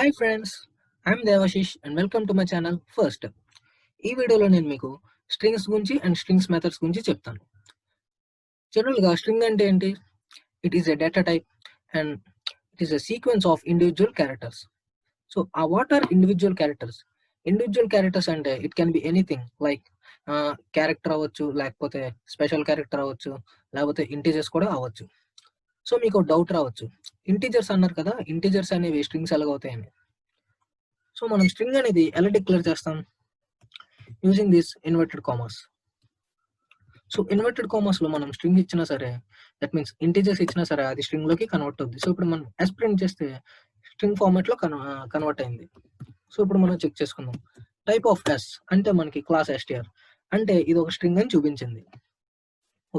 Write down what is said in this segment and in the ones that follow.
Hi friends, I'm Debasish and welcome to my channel first step. ఈ వీడియోలో నేను మీకు స్ట్రింగ్స్ గురించి అండ్ స్ట్రింగ్స్ మెథడ్స్ గురించి చెప్తాను. జనరల్గా స్ట్రింగ్ అంటే ఏంటి? It is a data type and it is a sequence of individual characters. So what are individual characters? Individual characters అంటే it can be anything like character అవ్వచ్చు, లేకపోతే special character అవ్వచ్చు, లేకపోతే ఇంటీజర్స్ కూడా అవ్వచ్చు. సో మీకు డౌట్ రావచ్చు, integers అన్నారు కదా, ఇంటీజర్స్ అనేవి స్ట్రింగ్స్ ఎలాగవుతాయని. సో మనం స్ట్రింగ్ అనేది ఎలా డిక్లేర్ చేస్తాం? Using this inverted commas. So inverted commas లో మనం స్ట్రింగ్ ఇచ్చినా సరే, దట్ మీన్స్ ఇంటీజర్స్ ఇచ్చినా సరే, అది స్ట్రింగ్ లోకి కన్వర్ట్ అవుతుంది. సో ఇప్పుడు మనం ఎస్ ప్రింట్ చేస్తే స్ట్రింగ్ ఫార్మాట్ లో కన్వర్ట్ అయింది. సో ఇప్పుడు మనం చెక్ చేసుకుందాం. టైప్ ఆఫ్ ఎస్ అంటే మనకి క్లాస్ ఎస్టిఆర్ అంటే ఇది ఒక స్ట్రింగ్ అని చూపించింది,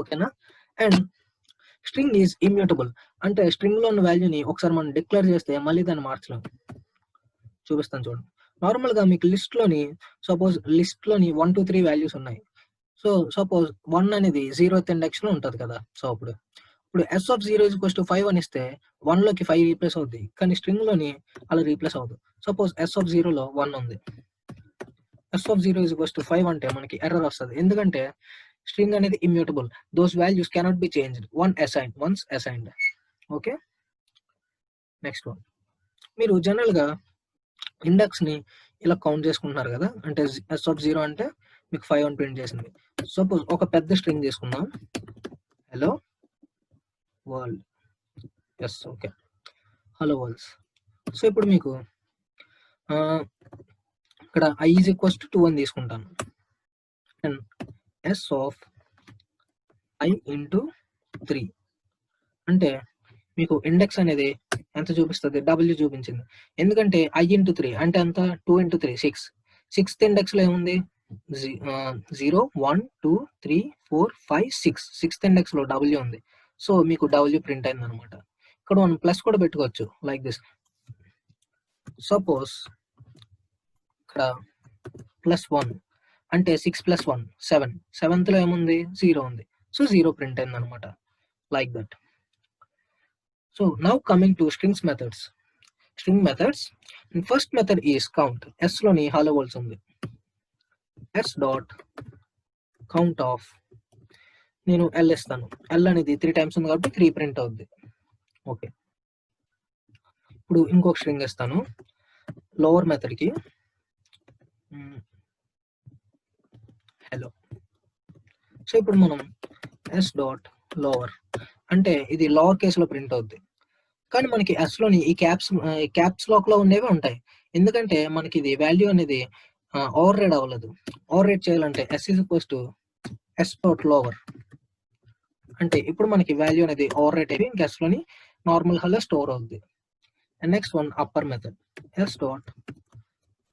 ఓకేనా. అండ్ స్ట్రింగ్ ఈజ్ ఇమ్యూటబుల్ అంటే స్ట్రింగ్ లో ఉన్న వాల్యూని ఒకసారి మనం డిక్లేర్ చేస్తే మళ్ళీ దాన్ని మార్చలేం. చూపిస్తాను చూడండి. నార్మల్ గా మీకు లిస్ట్ లోని 1 2 3 వాల్యూస్ ఉన్నాయి. సో సపోజ్ 1 అనేది 0th ఇండెక్స్ లో ఉంటది కదా. సో ఇప్పుడు s ఆఫ్ 0 = 5 అని ఇస్తే 1 లోకి 5 రీప్లేస్ అవుద్ది, కానీ స్ట్రింగ్ లోని అలా రీప్లేస్ అవ్వదు. సపోజ్ s ఆఫ్ 0 లో 1 ఉంది, s ఆఫ్ 0 = 5 అంటే మనకి ఎర్రర్ వస్తుంది, ఎందుకంటే స్ట్రింగ్ అనేది immutable. Those values cannot be changed once assigned. Okay, next one. మీరు జనరల్ గా ఇండెక్స్ ని ఇలా కౌంట్ చేసుకుంటున్నారు కదా, అంటే s ఆఫ్ 0 అంటే మీకు 5 అని ప్రింట్ చేసింది. సపోజ్ ఒక పెద్ద స్ట్రింగ్ తీసుకుందాం, hello world. Yes, okay, hello worlds. So ఇప్పుడు మీకు ఇక్కడ i = 2 అని తీసుకుంటాను, అండ్ s ఆఫ్ i × 3 అంటే మీకు ఇండెక్స్ అనేది ఎంత చూపిస్తుంది? W చూపించింది, ఎందుకంటే i × 3 అంటే ఎంత? 2 × 3 6. 6th ఇండెక్స్ లో ఏముంది? 0 1 2 3 4 5 6. 6th ఇండెక్స్ లో W ఉంది. సో మీకు W ప్రింట్ అయింది అనమాట. ఇక్కడ మనం ప్లస్ కూడా పెట్టుకోవచ్చు, లైక్ దిస్. సపోజ్ ఇక్కడ +1 అంటే 6 + 1 7. 7th లో ఏముంది? 0 ఉంది. సో 0 ప్రింట్ అయింది అనమాట, like that. So now coming to strings methods. String methods, first method is count. s లోని హలో వరల్డ్స్ ఉంది. s డాట్ కౌంట్ ఆఫ్, నేను l ఇస్తాను. l అనేది 3 టైమ్స్ ఉంది కాబట్టి 3 ప్రింట్ అవుద్ది. ఓకే, ఇప్పుడు ఇంకొక స్ట్రింగ్ ఇస్తాను లోవర్ మెథడ్ కి, హలో. సో ఇప్పుడు మనం s డాట్ లోవర్ అంటే ఇది లోవర్ కేస్ లో ప్రింట్ అవుద్ది, కానీ మనకి s లోని ఈ క్యాప్స్ లాక్ లో ఉండేవి ఉంటాయి, ఎందుకంటే మనకి ఇది వాల్యూ అనేది ఓవర్ రైడ్ అవ్వలేదు. ఓవర్ రైడ్ చేయాలంటే s = s డాట్ లోవర్ అంటే ఇప్పుడు మనకి వాల్యూ అనేది ఓవర్ రైట్ అయ్యి ఇంకా s లోని నార్మల్ హలో స్టోర్ అవుద్ది. And next one upper method, s dot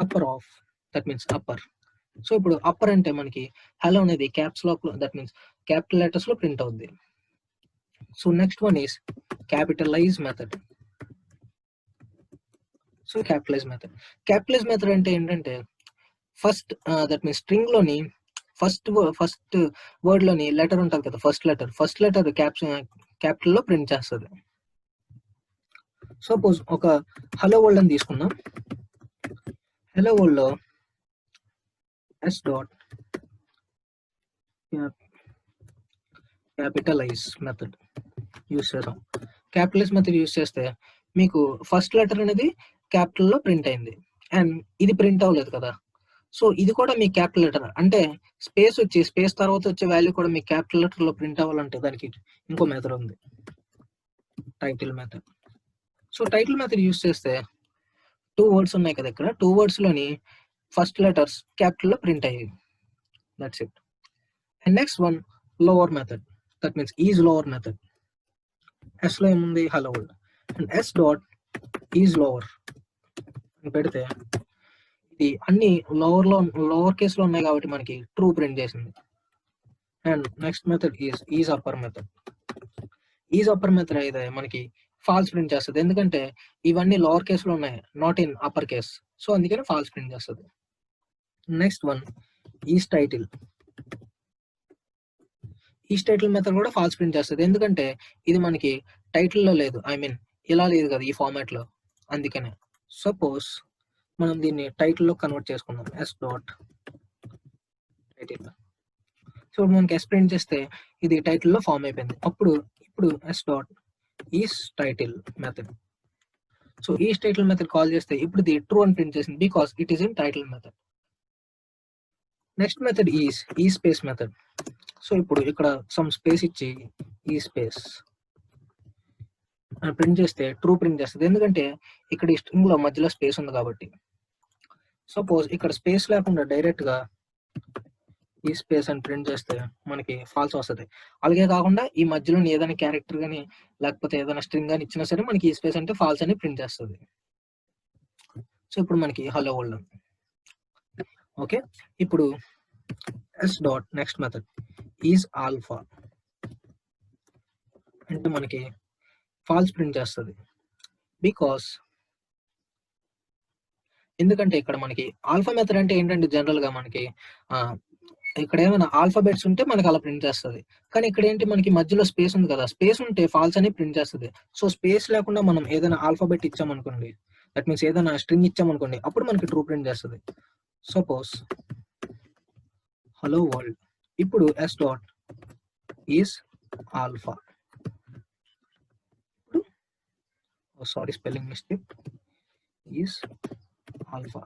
upper of, that means upper. So ఇప్పుడు అప్పర్ అంటే మనకి హలో అనేది క్యాప్స్ లాక్ లో, దట్ మీన్స్ క్యాపిటల్ లెటర్స్ లో ప్రింట్ అవుద్ది. So next one is capitalise method. So capitalise method అంటే ఏంటంటే first that means string లోని ఫస్ట్ వర్డ్ లోని లెటర్ ఉంటుంది కదా, ఫస్ట్ లెటర్ క్యాపిటల్ లో ప్రింట్ చేస్తుంది. సపోజ్ ఒక హలో వరల్డ్ అని తీసుకుందాం. హలో వరల్డ్ లో s dot capitalise method use చేసాం. క్యాపిటలైజ్ మెథడ్ యూస్ చేస్తే మీకు ఫస్ట్ లెటర్ అనేది క్యాపిటల్ లో ప్రింట్ అయింది, అండ్ ఇది ప్రింట్ అవ్వలేదు కదా. సో ఇది కూడా మీ క్యాపిటల్ లెటర్ అంటే స్పేస్ తర్వాత వచ్చే వాల్యూ కూడా మీ క్యాపిటల్ లెటర్ లో ప్రింట్ అవ్వాలంటే దానికి ఇంకో మెథడ్ ఉంది, title method. So title method use చేస్తే 2 వర్డ్స్ ఉన్నాయి కదా, ఇక్కడ 2 వర్డ్స్ లోని ఫస్ట్ లెటర్స్ క్యాపిటల్ లో ప్రింట్ అయ్యాయి, that's it. And next one lower method, that means is lower method. s లో ఏముంది? Hello world, and s dot is lower అని పెడితే ఇది అన్ని లోవర్ కేస్ లో ఉన్నాయి కాబట్టి మనకి ట్రూ ప్రింట్ చేసింది. And next method is upper method. Is upper method అయితే మనకి ఫాల్స్ ప్రింట్ చేస్తుంది, ఎందుకంటే ఇవన్నీ లోవర్ కేస్ లో ఉన్నాయి, not in upper case. So అందుకని ఫాల్స్ ప్రింట్ చేస్తుంది. Next one is title. Is title method కూడా ఫాల్స్ ప్రింట్ చేస్తుంది, ఎందుకంటే ఇది మనకి టైటిల్ లో లేదు, ఐ మీన్ ఇలా లేదు కదా ఈ ఫార్మాట్ లో, అందుకనే. సపోజ్ మనం దీన్ని టైటిల్లో కన్వర్ట్ చేసుకుందాం, ఎస్ డాట్ టైటిల్. సో మనకి ఎస్ ప్రింట్ చేస్తే ఇది టైటిల్లో ఫామ్ అయిపోయింది. ఇప్పుడు S dot is title method. So is title method call చేస్తే ఇప్పుడు ఇది ట్రూ అని ప్రింట్ చేసింది because it is in title method. Next method ఈ స్పేస్ మెథడ్. సో ఇప్పుడు ఇక్కడ సమ్ స్పేస్ ఇచ్చి ఈ స్పేస్ అని ప్రింట్ చేస్తే ట్రూ ప్రింట్ చేస్తుంది, ఎందుకంటే ఇక్కడ ఈ స్ట్రింగ్ లో మధ్యలో స్పేస్ ఉంది కాబట్టి. సపోజ్ ఇక్కడ స్పేస్ లేకుండా డైరెక్ట్ గా ఈ స్పేస్ అని ప్రింట్ చేస్తే మనకి ఫాల్స్ వస్తుంది. అలాగే కాకుండా ఈ మధ్యలో ఏదైనా క్యారెక్టర్ కానీ లేకపోతే ఏదైనా స్ట్రింగ్ కానీ ఇచ్చినా సరే మనకి ఈ స్పేస్ అంటే ఫాల్స్ అని ప్రింట్ చేస్తుంది. సో ఇప్పుడు మనకి హలో వరల్డ్ ఉంది. ఓకే, ఇప్పుడు S dot next method is alpha అంటే మనకి ఫాల్స్ ప్రింట్ చేస్తుంది బికాస్ ఎందుకంటే ఇక్కడ మనకి ఆల్ఫా మెథడ్ అంటే ఏంటంటే జనరల్ గా మనకి ఇక్కడ ఏమైనా ఆల్ఫాబెట్స్ ఉంటే మనకి అలా ప్రింట్ చేస్తుంది. కానీ ఇక్కడ ఏంటి మనకి మధ్యలో స్పేస్ ఉంది కదా, స్పేస్ ఉంటే ఫాల్స్ అని ప్రింట్ చేస్తుంది. సో స్పేస్ లేకుండా మనం ఏదైనా ఆల్ఫాబెట్ ఇచ్చామనుకోండి, దట్ మీన్స్ ఏదైనా స్ట్రింగ్ ఇచ్చామనుకోండి, అప్పుడు మనకి ట్రూ ప్రింట్ చేస్తుంది. సపోజ్ హలో వరల్డ్, ఇప్పుడు S dot is alpha, sorry spelling mistake, is alpha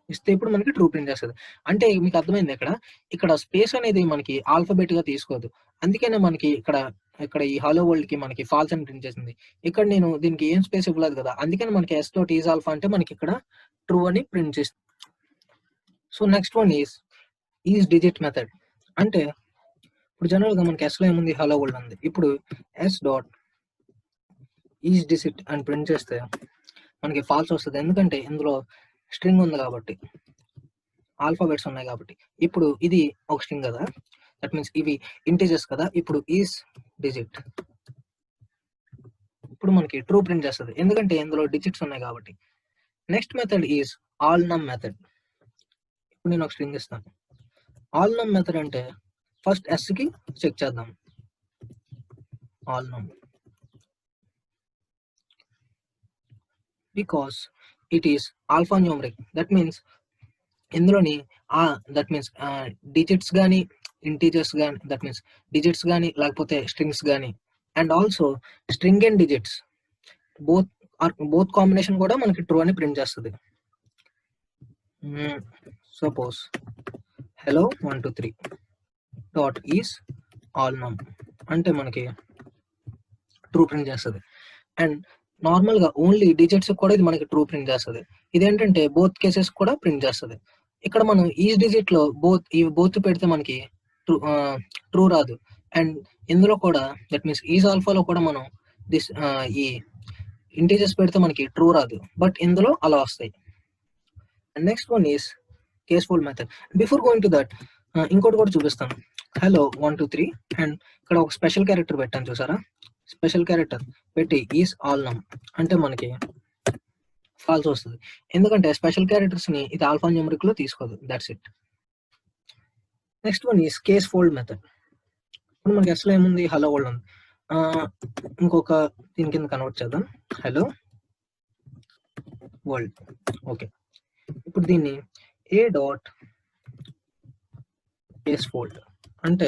ఇస్తే ఇప్పుడు మనకి ట్రూ ప్రింట్ చేస్తుంది. అంటే మీకు అర్థమైంది, ఇక్కడ స్పేస్ అనేది మనకి ఆల్ఫాబెట్ గా తీసుకోదు, అందుకనే మనకి ఇక్కడ ఈ హలో వరల్డ్ కి మనకి ఫాల్స్ అని ప్రింట్ చేసింది. ఇక్కడ నేను దీనికి ఏం స్పేస్ ఇవ్వలేదు కదా, అందుకని మనకి ఎస్ డాట్ ఈజ్ ఆల్ఫా అంటే మనకి ఇక్కడ ట్రూ అని ప్రింట్ చేస్తుంది. So next one is digit method. అంటే ఇప్పుడు జనరల్ గా మనకి ఎస్ లో ఏముంది, హలో వరల్డ్ ఉంది. ఇప్పుడు ఎస్ డాట్ ఈజ్ డిజిట్ అని ప్రింట్ చేస్తే మనకి ఫాల్స్ వస్తుంది, ఎందుకంటే ఇందులో స్ట్రింగ్ ఉంది కాబట్టి, ఆల్ఫాబెట్స్ ఉన్నాయి కాబట్టి. ఇప్పుడు ఇది ఒక స్ట్రింగ్ కదా, దట్ మీన్స్ ఇవి ఇంటిజర్స్ కదా. ఇప్పుడు ఈస్ డిజిట్, ఇప్పుడు మనకి ట్రూ ప్రింట్ చేస్తుంది, ఎందుకంటే ఇందులో డిజిట్స్ ఉన్నాయి కాబట్టి. నెక్స్ట్ మెథడ్ ఈజ్ ఆల్ నమ్ మెథడ్. ఇప్పుడు నేను ఒక స్ట్రింగ్ ఇస్తాను. ఆల్ నమ్ మెథడ్ అంటే ఫస్ట్ ఎస్ కి చెక్ చేద్దాం, ఆల్ నమ్, because it is alpha numeric. That means ఇందులోని దట్ మీన్స్ డిజిట్స్ కానీ ఇంటీజర్స్ కానీ, దట్ మీన్స్ డిజిట్స్ కానీ లేకపోతే స్ట్రింగ్స్ కానీ, and also string and digits both combination కూడా మనకి ట్రూ అని ప్రింట్ చేస్తుంది. Suppose hello 1 2 3 dot is all నమ్ అంటే మనకి ట్రూ ప్రింట్ చేస్తుంది. అండ్ నార్మల్ గా ఓన్లీ డిజిట్స్ కూడా ఇది మనకి ట్రూ ప్రింట్ చేస్తుంది. ఇదేంటంటే బోత్ కేసెస్ కూడా ప్రింట్ చేస్తుంది. ఇక్కడ మనం ఈజ్ డిజిట్ లో బోత్ పెడితే మనకి ట్రూ రాదు. అండ్ ఇందులో కూడా దట్ మీన్స్ ఈజ్ ఆల్ఫాలో కూడా మనం ఈ ఇంటీజర్స్ పెడితే మనకి ట్రూ రాదు, బట్ ఇందులో అలా వస్తాయి. And next one is casefold method. Before going to that ఇంకోటి కూడా చూపిస్తాను. హలో 1 2 3 అండ్ ఇక్కడ ఒక స్పెషల్ క్యారెక్టర్ పెట్టాను చూసారా, స్పెషల్ క్యారెక్టర్ పెట్టి ఈస్ ఆల్ నమ్ అంటే మనకి ఫాల్స్ వస్తుంది, ఎందుకంటే స్పెషల్ క్యారెక్టర్స్ ని ఇది ఆల్ఫా న్యూమరిక్ లో తీసుకోదు. That's it. Next one is case fold method. ఇప్పుడు మనకి అసలు ఏముంది, హలో వరల్డ్ ఉంది. ఇంకొక దీని కింద కన్వర్ట్ చేద్దాం, హలో వరల్డ్. ఓకే, ఇప్పుడు దీన్ని ఏ డాట్ కేస్ ఫోల్డ్ అంటే,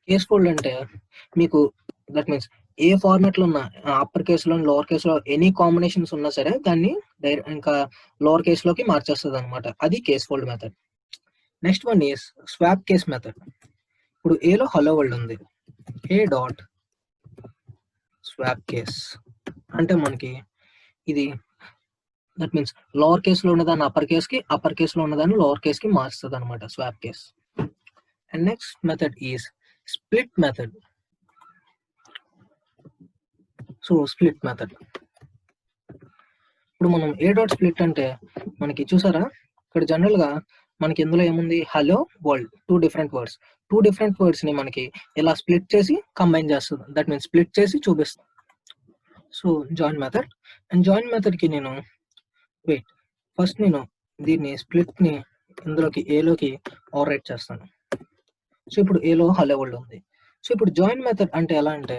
కేస్ ఫోల్డ్ అంటే మీకు దట్ మీన్స్ ఏ ఫార్మాట్ లో ఉన్న అప్పర్ కేసులో లోవర్ కేసులో ఎనీ కాంబినేషన్స్ ఉన్నా సరే దాన్ని ఇంకా లోవర్ కేస్ లోకి మార్చేస్తుంది అనమాట. అది case fold method. Next one is swap case method. ఇప్పుడు ఏలో హలో వరల్డ్ ఉంది, ఏ డాట్ స్వాప్ కేస్ అంటే మనకి ఇది దట్ మీన్స్ లోవర్ కేస్ లో ఉన్నదాన్ని అప్పర్ కేస్ లో ఉన్నదాన్ని లోవర్ కేస్ కి మారుస్తుంది అనమాట, swap case. And next method is split method. So split method, ఇప్పుడు మనం ఏ డాట్ స్ప్లిట్ అంటే మనకి చూసారా, ఇక్కడ జనరల్ గా మనకి ఇందులో ఏముంది, hello world, two different words ని మనకి ఇలా స్ప్లిట్ చేసి కంబైన్ చేస్తుంది. దట్ మీన్స్ స్ప్లిట్ చేసి చూపిస్తుంది. So join method. And join method కి నేను ఫస్ట్ నేను దీన్ని స్ప్లిట్ ని ఇందులోకి ఏలోకి ఓవర్ రైట్ చేస్తాను. సో ఇప్పుడు ఏలో హలో వరల్డ్ ఉంది. సో ఇప్పుడు జాయిన్ మెథడ్ అంటే ఎలా అంటే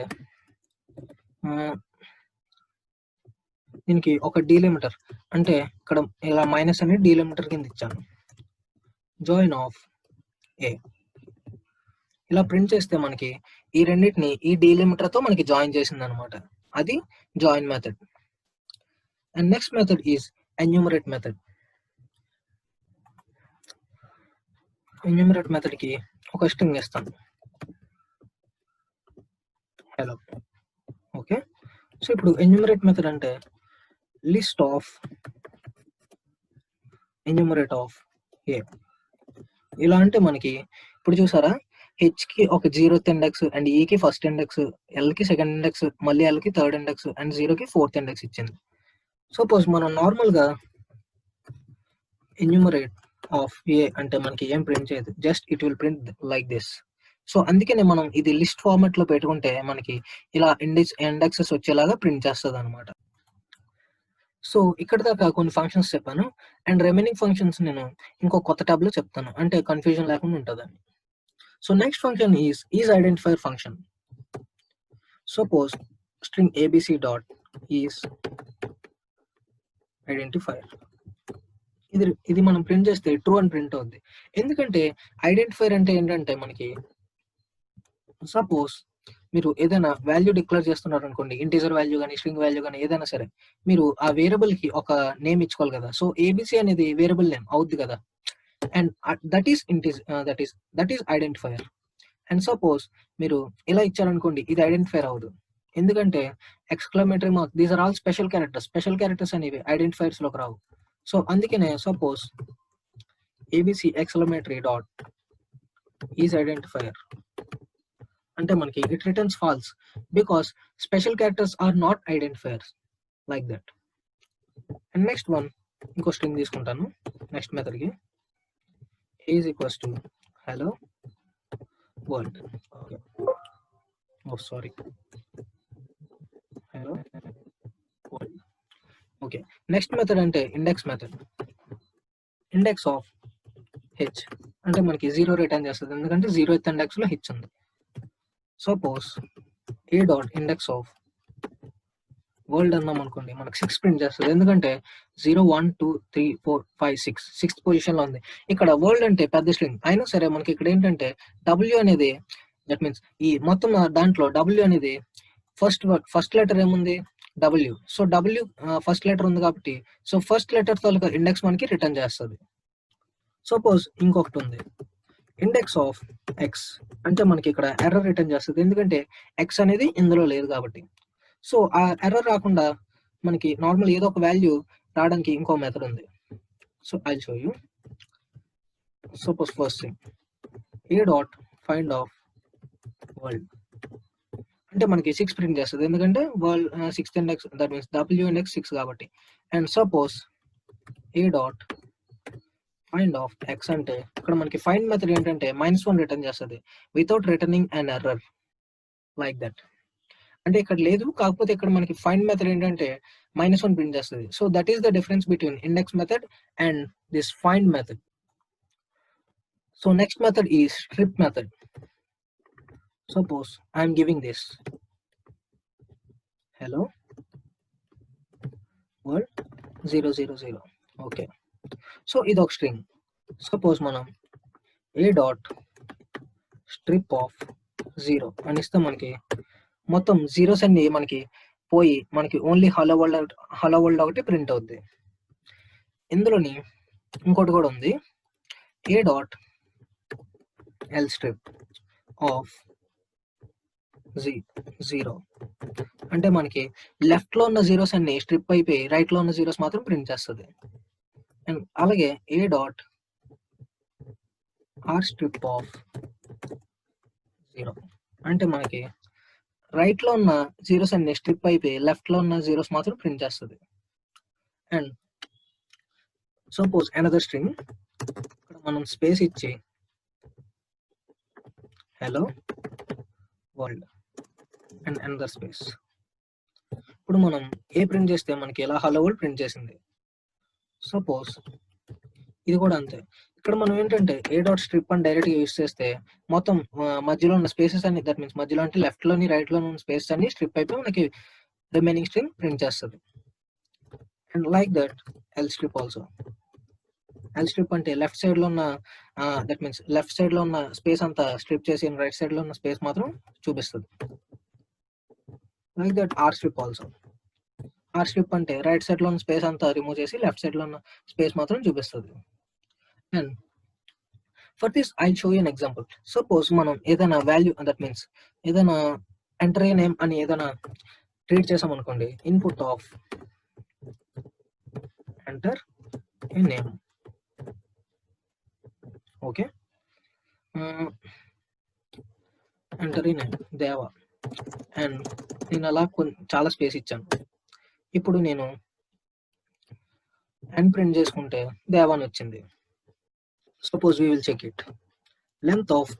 దీనికి ఒక డీలిమిటర్ అంటే ఇక్కడ ఇలా మైనస్ అని డీలిమిటర్ కింద ఇచ్చాను. జాయిన్ ఆఫ్ ఏ ఇలా ప్రింట్ చేస్తే మనకి ఈ రెండింటిని ఈ డీలిమిటర్ తో మనకి జాయిన్ చేసింది అనమాట. అది join method. And next method is enumerate method. Enumerate method కి ఒక స్ట్రింగ్ ఇస్తాను, హలో. ఓకే, సో ఇప్పుడు ఎన్యూమరేట్ మెథడ్ అంటే లిస్ట్ ఆఫ్ ఎన్యూమరేట్ ఆఫ్ ఏ. ఇలా అంటే మనకి ఇప్పుడు చూసారా, హెచ్ కి ఒక 0th ఇండెక్స్ అండ్ ఈ కి ఫస్ట్ ఇండెక్స్, ఎల్ కి సెకండ్ ఇండెక్స్, మళ్ళీ ఎల్ కి థర్డ్ ఇండెక్స్ అండ్ 0 కి 4th ఇండెక్స్ ఇచ్చింది. సపోజ్ మనం నార్మల్ గా ఎన్యూమరేట్ ఆఫ్ ఏ అంటే మనకి ఏం ప్రింట్ చేయదు, just it will print like this. So అందుకనే మనం ఇది లిస్ట్ ఫార్మాట్ లో పెట్టుకుంటే మనకి ఇలా ఇండెక్సెస్ వచ్చేలాగా ప్రింట్ చేస్తుంది అనమాట. సో ఇక్కడ దాకా కొన్ని ఫంక్షన్స్ చెప్పాను, అండ్ రిమైనింగ్ ఫంక్షన్స్ నేను ఇంకో కొత్త ట్యాబ్ లో చెప్తాను, అంటే కన్ఫ్యూజన్ లేకుండా ఉంటుందని. So next function is identifier function. Suppose string abc dot is identifier. ఇది మనం ప్రింట్ చేస్తే ట్రూ అని ప్రింట్ అవుద్ది. ఎందుకంటే ఐడెంటిఫైర్ అంటే ఏంటంటే మనకి సపోజ్ మీరు ఏదైనా వాల్యూ డిక్లేర్ చేస్తున్నారు అనుకోండి, ఇంటీజర్ వాల్యూ కానీ స్ట్రింగ్ వాల్యూ కానీ ఏదైనా సరే, మీరు ఆ వేరియబుల్ కి ఒక నేమ్ ఇచ్చుకోవాలి కదా. సో ఏబిసి అనేది వేరియబుల్ నేమ్ అవుద్ది కదా, and that is identifier. And suppose మీరు ఇలా ఇచ్చారనుకోండి, ఇది ఐడెంటిఫైర్ అవ్వదు. ఎందుకంటే exclamatory mark, these are all special characters అనేవి ఐడెంటిఫైర్స్ లోకి రావు. సో అందుకనే suppose ABC exclamatory dot is identifier అంటే మనకి it returns false because special characters are not identifiers, like that. And next one ఇంకో స్ట్రింగ్ తీసుకుంటాను నెక్స్ట్ మెథడ్ కి, is equals to hello world. Sorry, hello world. Okay, next method అంటే index method. Index of H అంటే మనకి 0 return చేస్తుంది, ఎందుకంటే 0th index లో H ఉంది. Suppose A dot index of world అన్నాం అనుకోండి, మనకి 6 ప్రింట్ చేస్తుంది, ఎందుకంటే 0 1 2 3 4 5 6 6th పొజిషన్ లో ఉంది. ఇక్కడ వరల్డ్ అంటే పెద్ద స్ట్రింగ్ అయినా సరే మనకి ఇక్కడ ఏంటంటే డబ్ల్యూ అనేది, దట్ మీన్స్ ఈ మొత్తం దాంట్లో డబ్ల్యూ అనేది ఫస్ట్ లెటర్ ఏముంది, W. So W first letter ఉంది కాబట్టి, సో ఫస్ట్ లెటర్ తాలూకా ఇండెక్స్ మనకి రిటర్న్ చేస్తుంది. సపోజ్ ఇంకొకటి ఉంది ఇండెక్స్ ఆఫ్ ఎక్స్ అంటే మనకి ఇక్కడ ఎర్రర్ రిటర్న్ చేస్తుంది, ఎందుకంటే ఎక్స్ అనేది ఇందులో లేదు కాబట్టి. సో ఆ ఎర్రర్ రాకుండా మనకి నార్మల్ ఏదో ఒక వాల్యూ రావడానికి ఇంకో మెథడ్ ఉంది. So I show you. Suppose first thing A dot find of world అంటే మనకి 6 ప్రింట్ చేస్తుంది, ఎందుకంటే world 6th index, that means W index 6 కాబట్టి. And suppose A dot find of X అంటే ఇక్కడ మనకి ఫైండ్ మెథడ్ ఏంటంటే -1 రిటర్న్ చేస్తుంది without returning an error, like that. అంటే ఇక్కడ లేదు, కాకపోతే ఇక్కడ మనకి ఫైండ్ మెథడ్ ఏంటంటే -1 ప్రింట్ చేస్తుంది. So that is the difference between index method and this find method. So next method is strip method. Suppose I'm giving this hello world 000. Okay, so ఇది ఒక స్ట్రింగ్. సపోజ్ మనం A dot strip of 0 అని ఇస్తే మనకి మొత్తం zeros అన్ని మనకి పోయి మనకి ఓన్లీ హలో వరల్డ్ ఒకటి ప్రింట్ అవుద్ది. ఇందులోని ఇంకోటి కూడా ఉంది, A dot L strip of 0 అంటే మనకి లెఫ్ట్ లో ఉన్న జీరోస్ అన్ని స్ట్రిప్ అయిపోయి రైట్ లో ఉన్న జీరోస్ మాత్రం ప్రింట్ చేస్తుంది. అండ్ అలాగే A dot R strip of 0 అంటే మనకి రైట్ లో ఉన్న జీరోస్ అన్ని స్ట్రిప్ అయిపోయి లెఫ్ట్ లో ఉన్న జీరోస్ మాత్రం ప్రింట్ చేస్తుంది. అండ్ సపోజ్ అనదర్ స్ట్రింగ్, ఇక్కడ మనం స్పేస్ ఇచ్చి hello world and another space. ఇప్పుడు మనం ఏ ప్రింట్ చేస్తే మనకి ఎలా హలో వరల్డ్ ప్రింట్ చేసింది. సపోజ్ ఇది కూడా అంతే. ఇక్కడ మనం ఏంటంటే ఏ డాట్ స్ట్రిప్ అని డైరెక్ట్ గా యూస్ చేస్తే మొత్తం మధ్యలో ఉన్న స్పేసెస్ అన్ని, దట్ మీన్స్ మధ్యలో అంటే లెఫ్ట్ లోని రైట్ లో ఉన్న స్పేస్ అన్ని స్ట్రిప్ అయిపోయి మనకి రిమైనింగ్ స్ట్రింగ్ ప్రింట్ చేస్తుంది. And like that L strip also. L strip అంటే లెఫ్ట్ సైడ్ లో ఉన్న దట్ మీన్స్ లెఫ్ట్ సైడ్ లో ఉన్న స్పేస్ అంతా స్ట్రిప్ చేసి రైట్ సైడ్ లో ఉన్న స్పేస్ మాత్రం చూపిస్తుంది. Like that R strip also. R strip అంటే రైట్ సైడ్ లో ఉన్న స్పేస్ అంతా రిమూవ్ చేసి లెఫ్ట్ సైడ్ లో ఉన్న స్పేస్ మాత్రం చూపిస్తుంది. And for this I show you an example. Suppose మనం ఏదైనా వాల్యూ దట్ మీన్స్ ఏదైనా ఎంటర్ ఏ నేమ్ అని ఏదైనా ట్రీట్ చేసాం అనుకోండి. Input of enter a name. Okay, enter a name దేవా. అండ్ నేను అలా చాలా స్పేస్ ఇచ్చాను. ఇప్పుడు నేను n ప్రింట్ చేసుకుంటే దేవా అని వచ్చింది. Suppose we will check it. Length of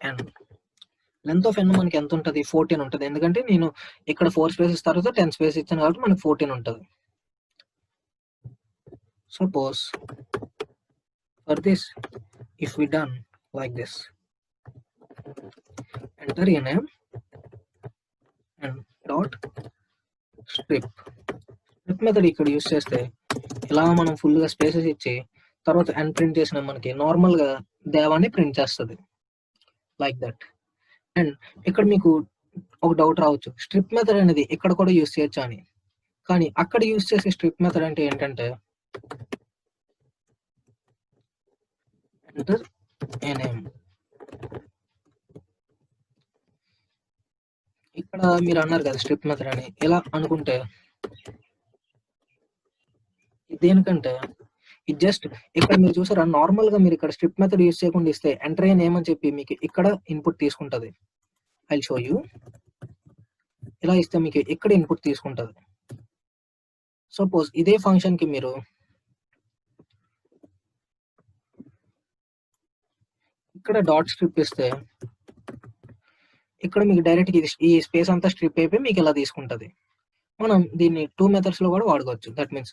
n మనకి ఎంత ఉంటుంది? 14 ఉంటుంది. ఎందుకంటే నేను ఇక్కడ 4 స్పేసెస్ తర్వాత 10 స్పేస్ ఇచ్చాను కాబట్టి మనకి 14 ఉంటుంది. Suppose for this if we done like this, enter a name and dot strip method ఇక్కడ యూస్ చేస్తే ఇలా మనం ఫుల్ గా స్పేసెస్ ఇచ్చి తర్వాత n ప్రింట్ చేసిన మనకి నార్మల్ గా దేవాన్ని ప్రింట్ చేస్తుంది. Like that. అండ్ ఇక్కడ మీకు ఒక డౌట్ రావచ్చు, స్ట్రిప్ మెథడ్ అనేది ఇక్కడ కూడా యూస్ చేయొచ్చు అని. కానీ అక్కడ యూస్ చేసే స్ట్రిప్ మెథడ్ అంటే ఏంటంటే ఎంటర్ ఏ నేమ్. ఇక్కడ మీరు అన్నారు కదా స్ట్రిప్ మెథడ్ అని, ఇలా అనుకుంటే దేనికంటే ఇది జస్ట్ ఇక్కడ మీరు చూసారా, నార్మల్ గా మీరు ఇక్కడ స్ట్రిప్ మెథడ్ యూస్ చేయకుండా ఇస్తే ఎంటర్ ఏ నేమ్ అని చెప్పి మీకు ఇక్కడ ఇన్పుట్ తీసుకుంటది. I show you. ఇలా ఇస్తే మీకు ఇక్కడ ఇన్పుట్ తీసుకుంటది. సపోజ్ ఇదే ఫంక్షన్ కి మీరు ఇక్కడ డాట్ స్ట్రిప్ ఇస్తే ఇక్కడ మీకు డైరెక్ట్ ఈ స్పేస్ అంతా స్ట్రిప్ అయిపోయి మీకు ఇలా తీసుకుంటది. మనం దీన్ని 2 మెథడ్స్ లో కూడా వాడుకోవచ్చు. That means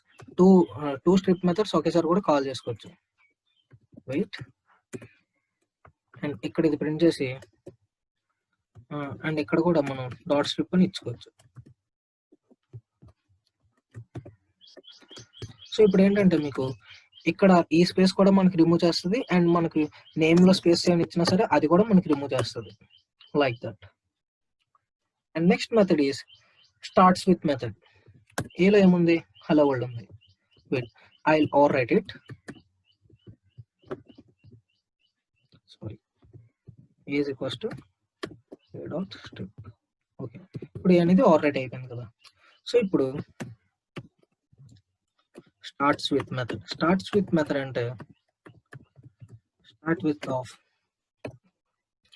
two strip methods ఒకేసారి కూడా కాల్ చేసుకోవచ్చు. వెయిట్. అండ్ ఇక్కడ ఇది ప్రింట్ చేసి అండ్ ఇక్కడ కూడా మనం డాట్ స్ట్రిప్ అని ఇచ్చుకోవచ్చు. సో ఇప్పుడు ఏంటంటే మీకు ఇక్కడ ఈ స్పేస్ కూడా మనకి రిమూవ్ చేస్తుంది అండ్ మనకి నేమ్ లో స్పేస్ ఏమైనా ఇచ్చినా సరే అది కూడా మనకి రిమూవ్ చేస్తుంది. Like that. And next method is starts with method. ఏలో ఏముంది? హలో వరల్డ్ ఉంది. Wait, I will overwrite it. Sorry, is equals to a dot strip. Okay, ఇప్పుడు అనేది ఓవర్ రైట్ అయిపోయింది కదా. సో ఇప్పుడు స్టార్ట్స్ విత్ మెథడ్ అంటే start with of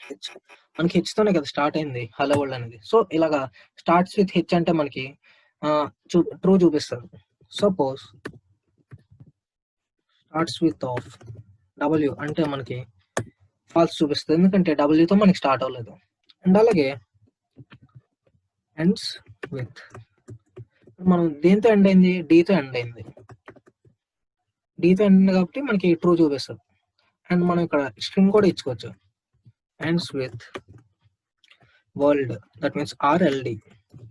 H. మనకి హెచ్ తోనే కదా స్టార్ట్ అయింది హలో వరల్డ్ అనేది. సో ఇలాగా స్టార్ట్స్ విత్ హెచ్ అంటే మనకి ట్రూ చూపిస్తుంది. Suppose starts with of W అంటే మనకి ఫాల్స్ చూపిస్తుంది, ఎందుకంటే డబ్ల్యూతో మనకి స్టార్ట్ అవ్వలేదు. అండ్ అలాగే ఎండ్స్ విత్, మనం దేంతో ఎండ్ అయింది? డీతో ఎండ్ అయింది. డీతో ఎండ్ కాబట్టి మనకి ట్రూ చూపిస్తుంది. అండ్ మనం ఇక్కడ స్ట్రింగ్ కూడా ఇచ్చుకోవచ్చు. Ends with world, that means RLD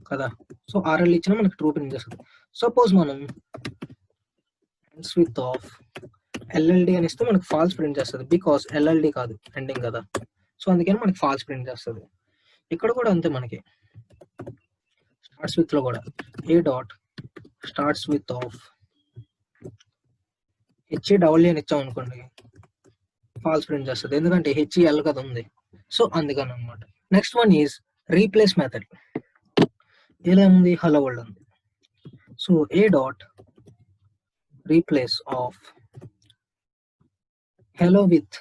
కదా. సో ఆర్ఎల్డి ఇచ్చినా మనకి ట్రూ ప్రింట్ చేస్తుంది. సపోజ్ మనం ఎండ్స్ విత్ ఆఫ్ ఎల్ఎల్డి అని ఇస్తే మనకి ఫాల్స్ ప్రింట్ చేస్తుంది, బికాస్ ఎల్ఎల్డి కాదు ఎండింగ్ కదా. సో అందుకని మనకి ఫాల్స్ ప్రింట్ చేస్తుంది. ఇక్కడ కూడా అంతే, మనకి స్టార్ట్స్ విత్ లో కూడా A dot starts with of హెచ్ఈ అని ఇచ్చాం అనుకోండి, ఫాల్స్ ప్రింట్ చేస్తుంది, ఎందుకంటే హెచ్ఈఎల్ కదా ఉంది. సో అందుకని అనమాట. Next one is replace method. ఎలా ఉంది? హలో వరల్డ్ ఉంది. So A dot replace of hello with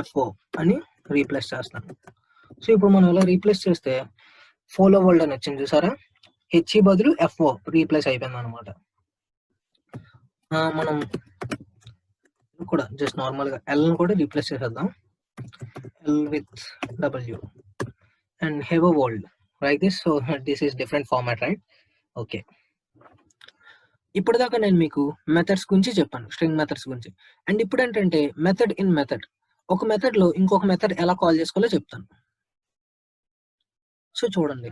FO అని రీప్లేస్ చేస్తాను. సో ఇప్పుడు మనం ఇలా రీప్లేస్ చేస్తే ఫోలో వరల్డ్ అని వచ్చింది చూసారా, హెచ్ఈ బదులు ఎఫ్ఓ రీప్లేస్ అయిపోయింది అనమాట. మనం కూడా జస్ట్ నార్మల్ గా ఎల్ కూడా రీప్లేస్ చేసేద్దాం, L with W and hello world like this. So this is different format, right? Okay, ఇప్పటిదాకా నేను మీకు మెథడ్స్ గురించి చెప్పాను, స్ట్రింగ్ మెథడ్స్ గురించి. అండ్ ఇప్పుడు ఏంటంటే మెథడ్ ఇన్ మెథడ్, ఒక మెథడ్ లో ఇంకొక మెథడ్ ఎలా కాల్ చేసుకోవాలో చెప్తాను. సో చూడండి,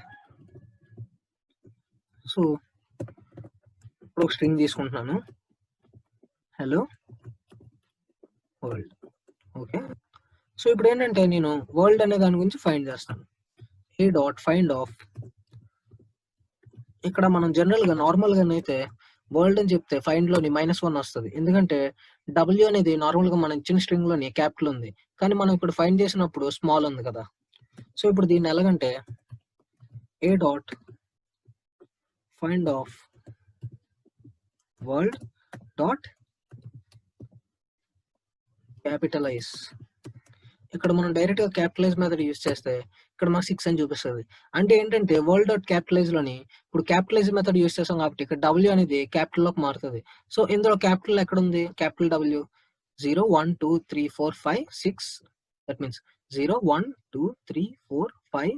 సో ఇప్పుడు ఒక స్ట్రింగ్ తీసుకుంటున్నాను, హలో వరల్డ్. ఓకే, సో ఇప్పుడు ఏంటంటే నేను వరల్డ్ అనే దాని గురించి ఫైండ్ చేస్తాను. ఏ డాట్ ఫైండ్ ఆఫ్, ఇక్కడ మనం జనరల్గా నార్మల్గానైతే వరల్డ్ అని చెప్తే ఫైండ్ లోని -1 వస్తుంది, ఎందుకంటే డబ్ల్యూ అనేది నార్మల్గా మనం ఇచ్చిన స్ట్రింగ్ లోని క్యాపిటల్ ఉంది, కానీ మనం ఇప్పుడు ఫైండ్ చేసినప్పుడు స్మాల్ ఉంది కదా. సో ఇప్పుడు దీన్ని ఎలాగంటే A dot find of world dot capitalize, ఇక్కడ మనం డైరెక్ట్ గా క్యాపిటలైజ్ మెథడ్ యూస్ చేస్తే ఇక్కడ మాకు 6 అని చూపిస్తుంది. అంటే ఏంటంటే వరల్డ్ డాట్ క్యాపిటలైజ్ లోని ఇప్పుడు క్యాపిటలైజ్ మెథడ్ యూస్ చేస్తాం కాబట్టి ఇక్కడ డబ్ల్యూ అనేది క్యాపిటల్ లోకి మారుతుంది. సో ఇందులో క్యాపిటల్ ఎక్కడ ఉంది, క్యాపిటల్ డబ్ల్యూ 0 1 2 3 4 5 6, దట్ మీన్స్ 0 1 2 3 4 5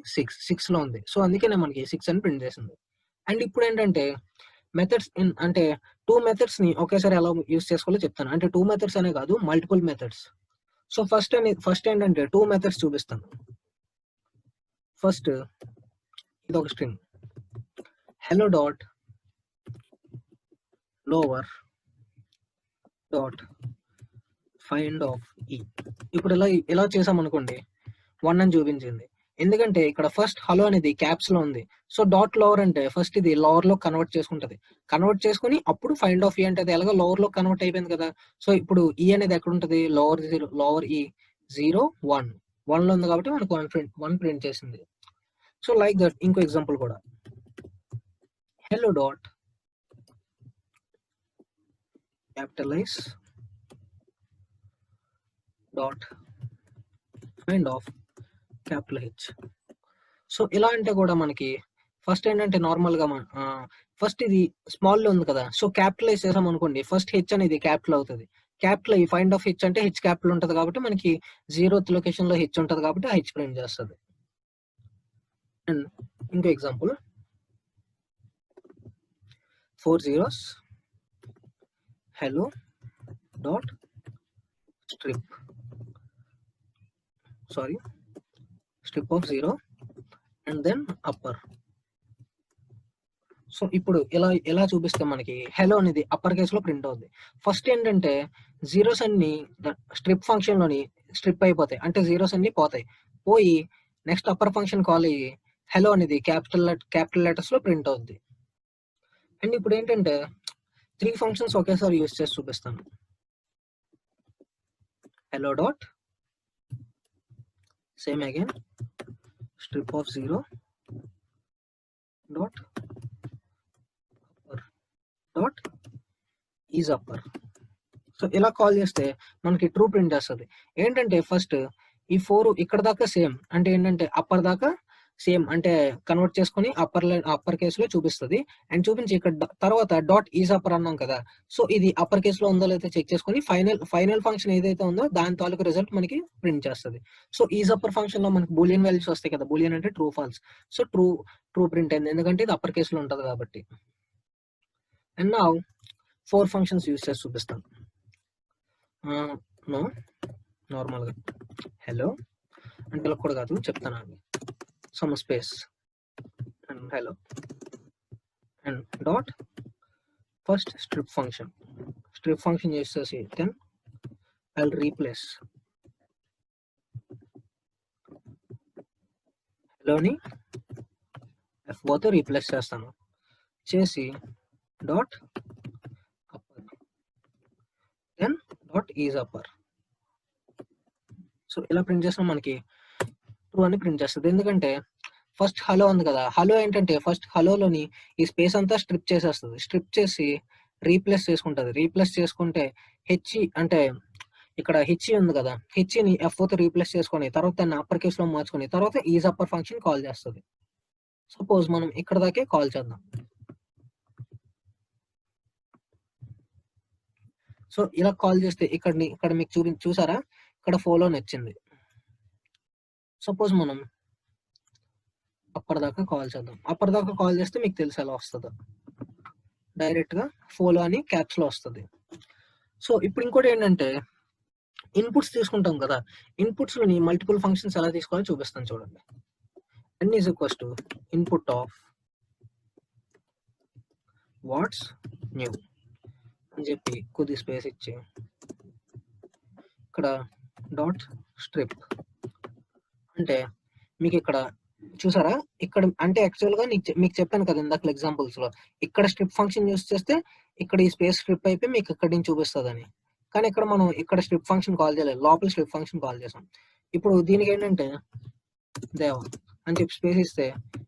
6 లో ఉంది. సో అందుకనే మనకి 6 అని ప్రింట్ చేసింది. అండ్ ఇప్పుడు ఏంటంటే మెథడ్స్ అంటే 2 మెథడ్స్ ని ఒకేసారి ఎలా యూస్ చేసుకోవాలో చెప్తాను. అంటే 2 మెథడ్స్ అనే కాదు, మల్టిపుల్ మెథడ్స్. సో ఫస్ట్ ఏంటంటే 2 మెథడ్స్ చూపిస్తాను. ఫస్ట్ ఇది ఒక string hello dot lower dot find of ఈ. ఇప్పుడు ఇలా చేసాం అనుకోండి 1 అని చూపించింది, ఎందుకంటే ఇక్కడ ఫస్ట్ హలో అనేది క్యాప్స్ లో ఉంది. సో డాట్ లోవర్ అంటే ఫస్ట్ ఇది లోవర్ లో కన్వర్ట్ చేసుకుంటది, కన్వర్ట్ చేసుకుని అప్పుడు ఫైండ్ ఆఫ్ ఈ అంటే అది ఎలాగో లోవర్ లో కన్వర్ట్ అయిపోయింది కదా. సో ఇప్పుడు ఈ అనేది ఎక్కడ ఉంటుంది, లోవర్ ఈ 0 1 లో ఉంది కాబట్టి మనకు 1 ప్రింట్ చేసింది. సో లైక్ దట్ ఇంకో ఎగ్జాంపుల్ కూడా hello dot capitalise dot find of capital H. So ఇలా అంటే కూడా మనకి ఫస్ట్ ఏంటంటే నార్మల్ గా ఫస్ట్ ఇది స్మాల్ లో ఉంది కదా, సో క్యాపిటలైజ్ చేసాం అనుకోండి ఫస్ట్ హెచ్ అనేది క్యాపిటల్ అవుతుంది. క్యాపిటల్ ఈ ఫైండ్ ఆఫ్ హెచ్ అంటే హెచ్ క్యాపిటల్ ఉంటుంది కాబట్టి మనకి 0th లొకేషన్ లో హెచ్ ఉంటుంది కాబట్టి హెచ్ ప్రింట్ చేస్తుంది. అండ్ ఇంకో example 4 zeros hello dot strip of 0 and then upper. So ఇప్పుడు ఎలా చూపిస్తే మనకి హెలో అనేది అప్పర్ కేస్ లో ప్రింట్ అవుతుంది. ఫస్ట్ ఏంటంటే జీరోస్ అన్ని స్ట్రిప్ ఫంక్షన్ లోని స్ట్రిప్ అయిపోతాయి, అంటే జీరోస్ అన్ని పోయి నెక్స్ట్ అప్పర్ ఫంక్షన్ కాల్ అయ్యి హెలో అనేది క్యాపిటల్ లెటర్స్ లో ప్రింట్ అవుతుంది. అండ్ ఇప్పుడు ఏంటంటే 3 ఫంక్షన్స్ ఒకేసారి యూస్ చేసి చూపిస్తాను. Hello dot same again strip of 0 dot dot is upper. So ఇలా కాల్ చేస్తే మనకి ట్రూ ప్రింట్ చేస్తుంది. ఏంటంటే ఫస్ట్ ఈ 4 ఇక్కడ దాకా సేమ్, అంటే ఏంటంటే అప్పర్ దాకా సేమ్, అంటే కన్వర్ట్ చేసుకుని అప్పర్ కేస్ లో చూపిస్తుంది. అండ్ చూపించి ఇక్కడ తర్వాత డాట్ ఈజ్ అప్పర్ అన్నాం కదా, సో ఇది అప్పర్ కేస్ లో ఉందో లేదో చెక్ చేసుకుని ఫైనల్ ఫంక్షన్ ఏదైతే ఉందో దాని తాలూకు రిజల్ట్ మనకి ప్రింట్ చేస్తుంది. సో ఈజ్ అప్పర్ ఫంక్షన్ లో మనకి బూలియన్ వాల్యూస్ వస్తాయి కదా, బూలియన్ అంటే true false. So true print అయింది, ఎందుకంటే ఇది అప్పర్ కేస్ లో ఉంటది కాబట్టి. అండ్ నా 4 ఫంక్షన్స్ యూస్ చేసి చూపిస్తాను. నార్మల్గా హెలో అంటే ఇలా కూడా కాదు, చెప్తాను అండి. Some space and hello and dot first strip function use చేసి దెన్ ఐ విల్ రీప్లేస్ హెలోని F4తో రీప్లేస్ చేస్తాను, చేసి dot upper then dot is upper. So ఇలా ప్రింట్ చేసిన మనకి ట్రూ అని ప్రింట్ చేస్తుంది, ఎందుకంటే ఫస్ట్ హలో ఉంది కదా, హలో ఏంటంటే ఫస్ట్ హలోలోని ఈ స్పేస్ అంతా స్ట్రిప్ చేసేస్తుంది, స్ట్రిప్ చేసి రీప్లేస్ చేసుకుంటుంది. రీప్లేస్ చేసుకుంటే హెచ్ అంటే ఇక్కడ హెచ్ ఉంది కదా, హెచ్ని F4తో రీప్లేస్ చేసుకొని తర్వాత దాన్ని అప్పర్ కేస్ లో మార్చుకొని తర్వాత ఈజ్ అప్పర్ ఫంక్షన్ కాల్ చేస్తుంది. సపోజ్ మనం ఇక్కడ దాకే కాల్ చేద్దాం. సో ఇలా కాల్ చేస్తే ఇక్కడ మీకు చూసారా, ఇక్కడ ఫోలో నచ్చింది. సపోజ్ మనం అప్పర్ దాకా కాల్ చేద్దాం. అప్పర్ దాకా కాల్ చేస్తే మీకు తెలుసు ఎలా వస్తుందో, డైరెక్ట్ గా ఫోలో అని క్యాప్స్ లో వస్తుంది. సో ఇప్పుడు ఇంకోటి ఏంటంటే ఇన్పుట్స్ తీసుకుంటాం కదా, ఇన్పుట్స్ లోని మల్టిపుల్ ఫంక్షన్స్ ఎలా తీసుకోవాలో చూపిస్తాను చూడండి. n is equals to input of watts new అని చెప్పి కొద్ది స్పేస్ ఇచ్చి ఇక్కడ డాట్ స్ట్రిప్ అంటే మీకు ఇక్కడ చూసారా, ఇక్కడ అంటే యాక్చువల్గా మీకు చెప్పాను కదా ఇందాక ఎగ్జాంపుల్స్ లో, ఇక్కడ స్ట్రిప్ ఫంక్షన్ యూస్ చేస్తే ఇక్కడ ఈ స్పేస్ స్ట్రిప్ అయిపోయి మీకు ఇక్కడి నుంచి చూపిస్తుంది అని. కానీ ఇక్కడ మనం ఇక్కడ స్ట్రిప్ ఫంక్షన్ కాల్ చేయలేదు, లోపల స్ట్రిప్ ఫంక్షన్ కాల్ చేసాం. ఇప్పుడు దీనికి ఏంటంటే దేవ అని చెప్పి స్పేస్ ఇస్తే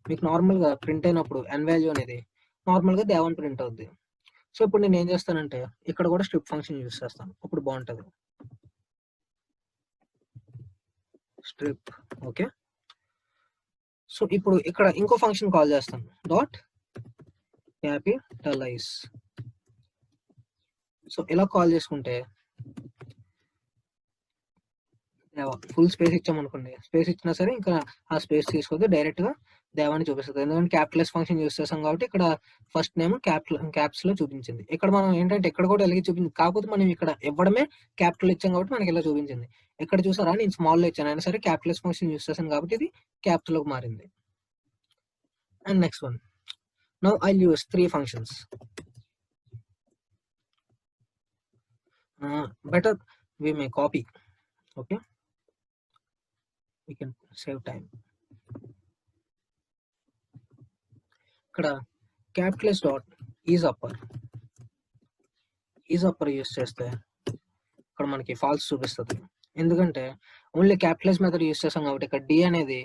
మీకు నార్మల్ గా ప్రింట్ అయినప్పుడు n వాల్యూ అనేది నార్మల్ గా దేవన్ ప్రింట్ అవుద్ది. సో ఇప్పుడు నేను ఏం చేస్తానంటే ఇక్కడ కూడా స్ట్రిప్ ఫంక్షన్ యూస్ చేస్తాను, ఇప్పుడు బాగుంటది. Strip okay. సో ఇప్పుడు ఇక్కడ ఇంకో ఫంక్షన్ కాల్ చేస్తాను, డాట్ క్యాపిటలైజ్. సో ఇలా కాల్ చేసుకుంటే ఫుల్ స్పేస్ ఇచ్చామనుకోండి, స్పేస్ ఇచ్చినా సరే ఇంకా ఆ స్పేస్ తీసుకొద్ది డైరెక్ట్ గా దేవాన్ని చూపిస్తుంది. ఎందుకంటే క్యాపిటలైజ్ ఫంక్షన్ యూస్ చేస్తాం కాబట్టి ఇక్కడ ఫస్ట్ నేమ్ క్యాప్స్ లో చూపించింది. ఇక్కడ మనం ఏంటంటే ఇక్కడ కూడా ఎలాగే చూపించింది, కాకపోతే మనం ఇక్కడ ఇవ్వడమే క్యాపిటల్ ఇచ్చాం కాబట్టి మనకి ఇలా చూపించింది. ఇక్కడ చూసారా నేను స్మాల్ లో ఇచ్చాను, అయినా సరే క్యాపిటలైజ్ ఫంక్షన్ యూస్ చేశాను కాబట్టి ఇది క్యాపిటల్ లోకి మారింది. And next one, now I'll use 3 functions. Better we may copy, okay, we can save time. ఇక్కడ capitalise dot is upper use చేస్తే ఇక్కడ మనకి ఫాల్స్ చూపిస్తుంది, ఎందుకంటే ఓన్లీ క్యాపిటలైజ్ మెథడ్ యూస్ చేస్తాం కాబట్టి ఇక్కడ డి అనేది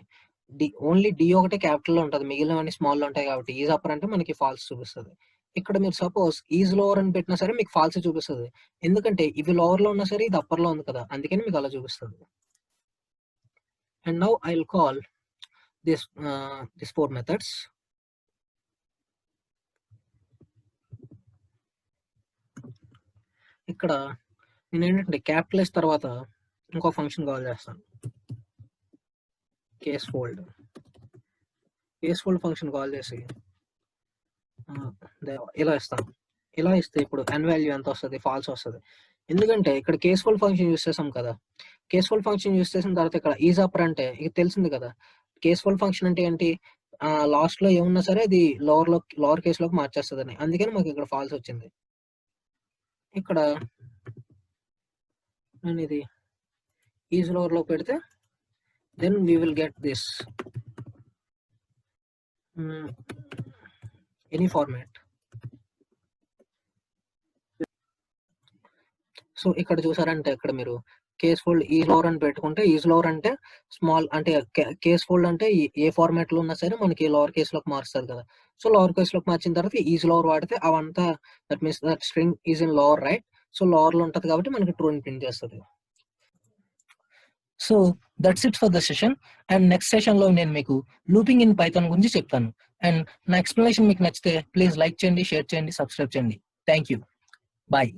ఓన్లీ డి ఒకటే క్యాపిటల్ లో ఉంటుంది, మిగిలినవన్నీ స్మాల్ లో ఉంటాయి కాబట్టి ఈజ్ అప్పర్ అంటే మనకి ఫాల్స్ చూపిస్తుంది. ఇక్కడ మీరు సపోజ్ ఈజ్ లోవర్ అని పెట్టినా సరే మీకు ఫాల్స్ చూపిస్తుంది, ఎందుకంటే ఇవి లోవర్ లో ఉన్నా సరే ఇది అప్పర్ లో ఉంది కదా, అందుకని మీకు అలా చూపిస్తుంది. And now I will call this 4 methods. ఇక్కడ నేను ఏంటంటే క్యాపిటలైజ్ తర్వాత ఇంకో ఫంక్షన్ కాల్ చేస్తాను, కేస్ ఫోల్డ్ ఫంక్షన్ కాల్ చేసి ఇలా ఇస్తాను. ఇలా ఇస్తే ఇప్పుడు n వాల్యూ ఎంత వస్తుంది, ఫాల్స్ వస్తుంది. ఎందుకంటే ఇక్కడ కేస్ ఫోల్డ్ ఫంక్షన్ యూస్ చేసాం కదా, కేస్ ఫోల్డ్ ఫంక్షన్ యూస్ చేసిన తర్వాత ఇక్కడ ఈజ్ అప్పర్ అంటే ఇది తెలిసింది కదా. కేస్ ఫోల్డ్ ఫంక్షన్ అంటే ఏంటి, లాస్ట్ లో ఏమున్నా సరే అది లోవర్ కేస్ లోకి మార్చేస్తుంది, అందుకని మాకు ఇక్కడ ఫాల్స్ వచ్చింది. ఇక్కడ నేను ఇది ఈజ్ లోవర్ లో పెడితే then we will get this any format. So ఇక్కడ చూసారంటే ఇక్కడ మీరు కేస్ ఫోల్డ్ ఈజ్ లోవర్ అని పెట్టుకుంటే, ఈజ్ లోవర్ అంటే స్మాల్ అంటే కేస్ ఫోల్డ్ అంటే ఏ ఫార్మాట్ లో ఉన్నా సరే మనకి లోవర్ కేస్ లోకి మారుస్తుంది కదా. సో లోవర్ కేస్ లోకి మార్చిన తర్వాత ఈజ్ లోవర్ వాడితే అవంతా that means that string is in lower right, so lower లో ఉంటది కాబట్టి మనకి ట్రూ అని ప్రింట్ చేస్తుంది. So that's it for the session. And next session లో నేను మీకు లూపింగ్ ఇన్ పైథాన్ గురించి చెప్తాను. అండ్ నా ఎక్స్ప్లెనేషన్ మీకు నచ్చితే ప్లీజ్ లైక్ చేయండి, షేర్ చేయండి, సబ్స్క్రైబ్ చేయండి. Thank you, bye.